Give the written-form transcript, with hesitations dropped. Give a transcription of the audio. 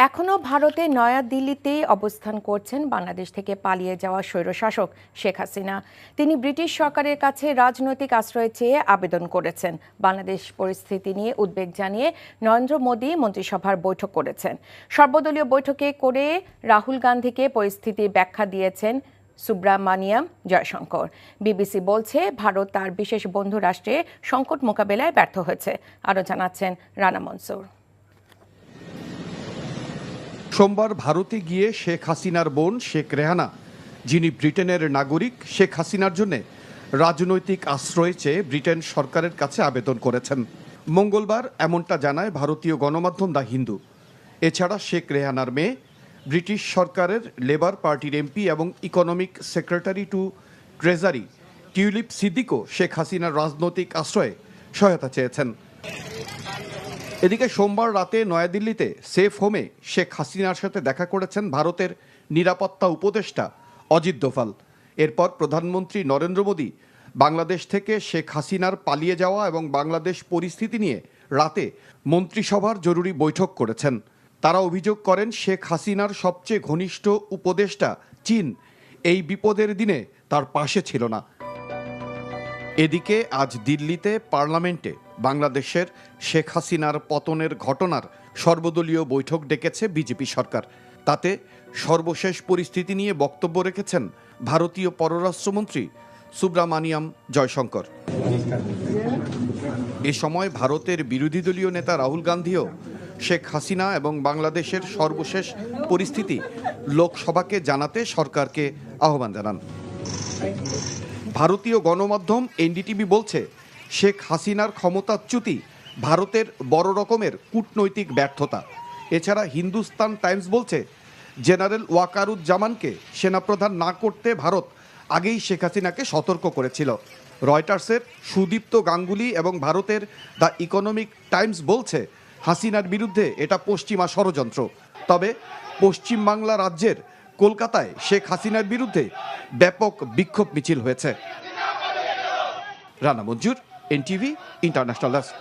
এখনও ভারতে নয়াদিল্লিতেই অবস্থান করছেন বাংলাদেশ থেকে পালিয়ে যাওয়া স্বৈরশাসক শেখ হাসিনা। তিনি ব্রিটিশ সরকারের কাছে রাজনৈতিক আশ্রয় চেয়ে আবেদন করেছেন। বাংলাদেশ পরিস্থিতি নিয়ে উদ্বেগ জানিয়ে নরেন্দ্র মোদী মন্ত্রিসভার বৈঠক করেছেন। সর্বদলীয় বৈঠকে করে রাহুল গান্ধীকে পরিস্থিতির ব্যাখ্যা দিয়েছেন সুব্রামানিয়াম জয়শঙ্কর। বিবিসি বলছে, ভারত তার বিশেষ বন্ধু রাষ্ট্রে সংকট মোকাবেলায় ব্যর্থ হয়েছে। আরও জানাচ্ছেন রানা মনসুর। সোমবার ভারতে গিয়ে শেখ হাসিনার বোন শেখ রেহানা, যিনি ব্রিটেনের নাগরিক, শেখ হাসিনার জন্য রাজনৈতিক আশ্রয় চেয়ে ব্রিটেন সরকারের কাছে আবেদন করেছেন। মঙ্গলবার এমনটা জানায় ভারতীয় গণমাধ্যম দ্য হিন্দু। এছাড়া শেখ রেহানার মেয়ে ব্রিটিশ সরকারের লেবার পার্টির এমপি এবং economic secretary to treasury Tulip সিদ্দিকও শেখ হাসিনার রাজনৈতিক আশ্রয়ে সহায়তা চেয়েছেন। এদিকে সোমবার রাতে নয়াদিল্লিতে সেফ হোমে শেখ হাসিনার সাথে দেখা করেছেন ভারতের নিরাপত্তা উপদেষ্টা অজিত দোভাল। এরপর প্রধানমন্ত্রী নরেন্দ্র মোদী বাংলাদেশ থেকে শেখ হাসিনার পালিয়ে যাওয়া এবং বাংলাদেশ পরিস্থিতি নিয়ে রাতে মন্ত্রিসভার জরুরি বৈঠক করেছেন। তারা অভিযোগ করেন, শেখ হাসিনার সবচেয়ে ঘনিষ্ঠ উপদেষ্টা চীন এই বিপদের দিনে তার পাশে ছিল না। এদিকে আজ দিল্লিতে পার্লামেন্টে বাংলাদেশের শেখ হাসিনার পতনের ঘটনার সর্বদলীয় বৈঠক ডেকেছে বিজেপি সরকার। তাতে সর্বশেষ পরিস্থিতি নিয়ে বক্তব্য রেখেছেন ভারতীয় পররাষ্ট্রমন্ত্রী সুব্রামানিয়াম জয়শঙ্কর। এ সময় ভারতের বিরোধী দলীয় নেতা রাহুল গান্ধীও শেখ হাসিনা এবং বাংলাদেশের সর্বশেষ পরিস্থিতি লোকসভাকে জানাতে সরকারকে আহ্বান জানান। ভারতীয় গণমাধ্যম এনডিটিভি বলছে, শেখ হাসিনার ক্ষমতাচ্যুতি ভারতের বড় রকমের কূটনৈতিক ব্যর্থতা। এছাড়া হিন্দুস্তান টাইমস বলছে, জেনারেল ওয়াকারুজ্জামানকে সেনাপ্রধান না করতে ভারত আগেই শেখ হাসিনাকে সতর্ক করেছিল। রয়টার্সের সুদীপ্ত গাঙ্গুলি এবং ভারতের দ্য ইকোনমিক টাইমস বলছে, হাসিনার বিরুদ্ধে এটা পশ্চিমা ষড়যন্ত্র। তবে পশ্চিমবাংলা রাজ্যের কলকাতায় শেখ হাসিনার বিরুদ্ধে ব্যাপক বিক্ষোভ মিছিল হয়েছে। রানা মঞ্জুর, এনটিভি ইন্টারন্যাশনাল ডেস্ক।